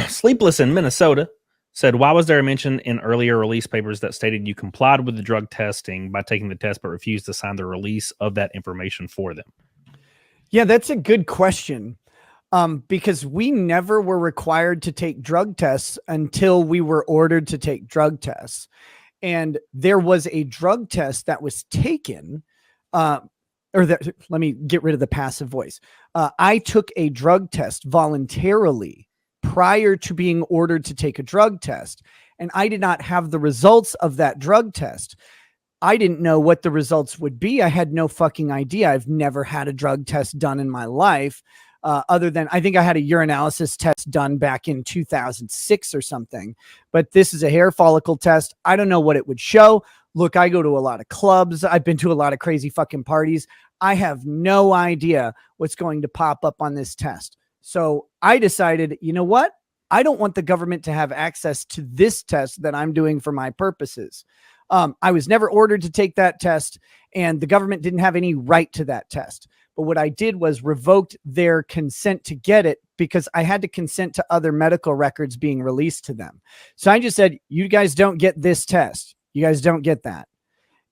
Sleepless in Minnesota said, why was there a mention in earlier release papers that stated you complied with the drug testing by taking the test but refused to sign the release of that information for them? Yeah, that's a good question. Because we never were required to take drug tests until we were ordered to take drug tests. And there was a drug test that was taken, let me get rid of the passive voice. I took a drug test voluntarily prior to being ordered to take a drug test, and I did not have the results of that drug test. I didn't know what the results would be. I had no fucking idea. I've never had a drug test done in my life. Other than I think I had a urinalysis test done back in 2006 or something, but this is a hair follicle test. I don't know what it would show. Look, I go to a lot of clubs. I've been to a lot of crazy fucking parties. I have no idea what's going to pop up on this test. So I decided, you know what? I don't want the government to have access to this test that I'm doing for my purposes. I was never ordered to take that test, and the government didn't have any right to that test. But what I did was revoked their consent to get it because I had to consent to other medical records being released to them. So I just said, you guys don't get this test. You guys don't get that.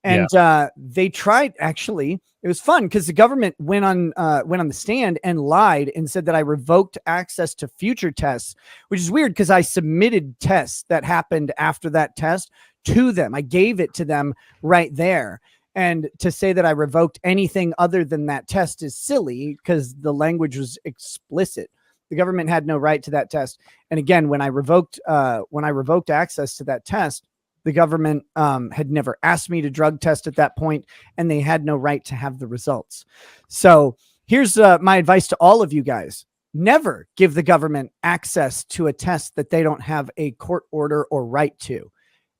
And they tried, actually, it was fun because the government went on the stand and lied and said that I revoked access to future tests, which is weird because I submitted tests that happened after that test to them. I gave it to them right there. And to say that I revoked anything other than that test is silly because the language was explicit. The government had no right to that test. And again, when I revoked access to that test, the government had never asked me to drug test at that point, and they had no right to have the results. So here's my advice to all of you guys. Never give the government access to a test that they don't have a court order or right to.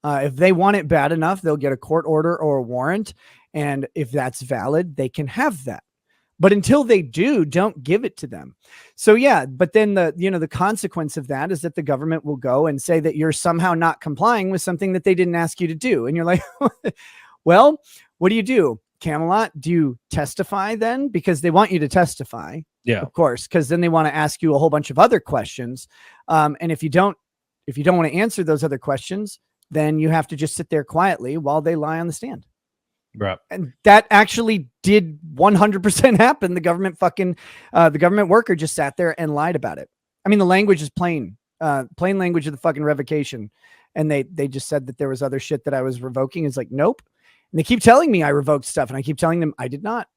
If they want it bad enough, they'll get a court order or a warrant. And if that's valid, they can have that. But until they do, don't give it to them. So yeah, but then the consequence of that is that the government will go and say that you're somehow not complying with something that they didn't ask you to do. And you're like, well, what do? Camelot, do you testify then? Because they want you to testify. Yeah, of course, because then they want to ask you a whole bunch of other questions. And if you don't want to answer those other questions, then you have to just sit there quietly while they lie on the stand. Right. And that actually did 100% happen. The government worker just sat there and lied about it. I mean, the language is plain language of the fucking revocation. And they just said that there was other shit that I was revoking. It's like, nope. And they keep telling me I revoked stuff, and I keep telling them I did not.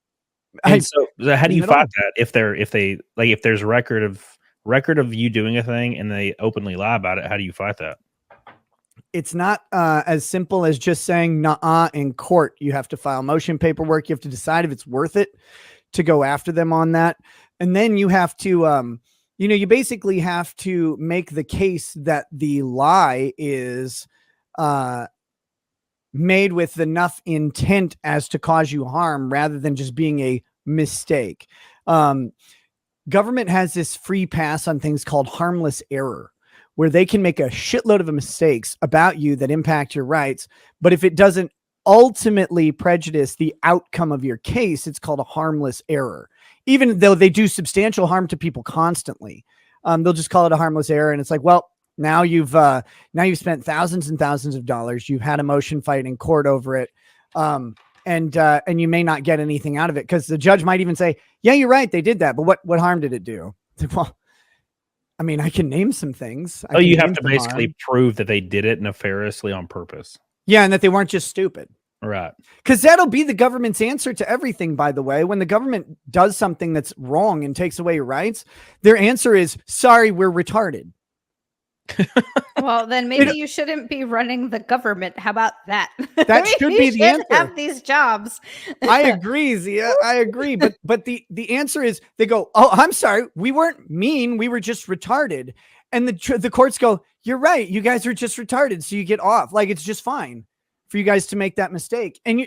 So how do you fight that if there's record of you doing a thing and they openly lie about it? How do you fight that? It's not as simple as just saying "nuh-uh" in court. You have to file motion paperwork. You have to decide if it's worth it to go after them on that. And then you have to, you basically have to make the case that the lie is made with enough intent as to cause you harm rather than just being a mistake. Government has this free pass on things called harmless error, where they can make a shitload of mistakes about you that impact your rights. But if it doesn't ultimately prejudice the outcome of your case, it's called a harmless error, even though they do substantial harm to people constantly. They'll just call it a harmless error. And it's like, well, now you've spent thousands and thousands of dollars. You've had a motion fight in court over it. And you may not get anything out of it because the judge might even say, yeah, you're right. They did that. But what harm did it do? Well, I mean, I can name some things. You have to basically prove that they did it nefariously on purpose. Yeah, and that they weren't just stupid. Right. Because that'll be the government's answer to everything, by the way. When the government does something that's wrong and takes away your rights, their answer is, sorry, we're retarded. Well, then maybe you shouldn't be running the government. How about that? That should be the answer. Have these jobs. I agree, Zia. I agree. But the answer is they go, oh, I'm sorry. We weren't mean. We were just retarded. And the courts go, you're right. You guys are just retarded. So you get off. Like, it's just fine for you guys to make that mistake. And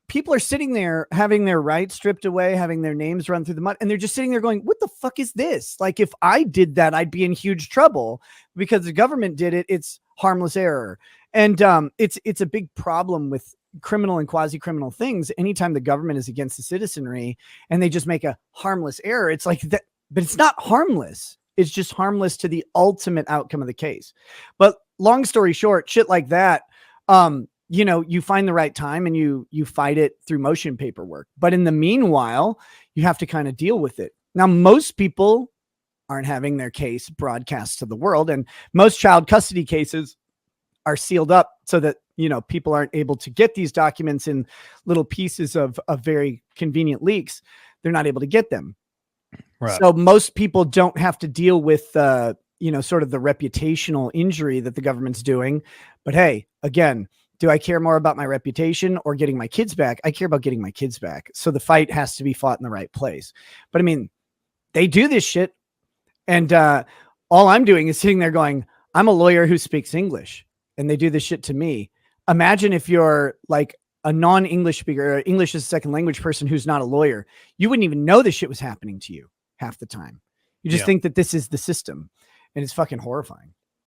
people are sitting there having their rights stripped away, having their names run through the mud. And they're just sitting there going, what the fuck is this? Like, if I did that, I'd be in huge trouble. Because the government did it. It's harmless error. And it's a big problem with criminal and quasi-criminal things. Anytime the government is against the citizenry and they just make a harmless error, it's like that, but it's not harmless. It's just harmless to the ultimate outcome of the case. But long story short, shit like that, you know, you find the right time and you fight it through motion paperwork. But in the meanwhile, you have to kind of deal with it. Now, most people aren't having their case broadcast to the world, and most child custody cases are sealed up so that, you know, people aren't able to get these documents in little pieces of very convenient leaks. They're not able to get them. Right. So most people don't have to deal with, you know, sort of the reputational injury that the government's doing. But hey, again, do I care more about my reputation or getting my kids back? I care about getting my kids back. So the fight has to be fought in the right place. But I mean, they do this shit. And all I'm doing is sitting there going, I'm a lawyer who speaks English, and they do this shit to me. Imagine if you're like a non-English speaker, or English as a second language person who's not a lawyer. You wouldn't even know this shit was happening to you half the time. You just think that this is the system, and it's fucking horrifying.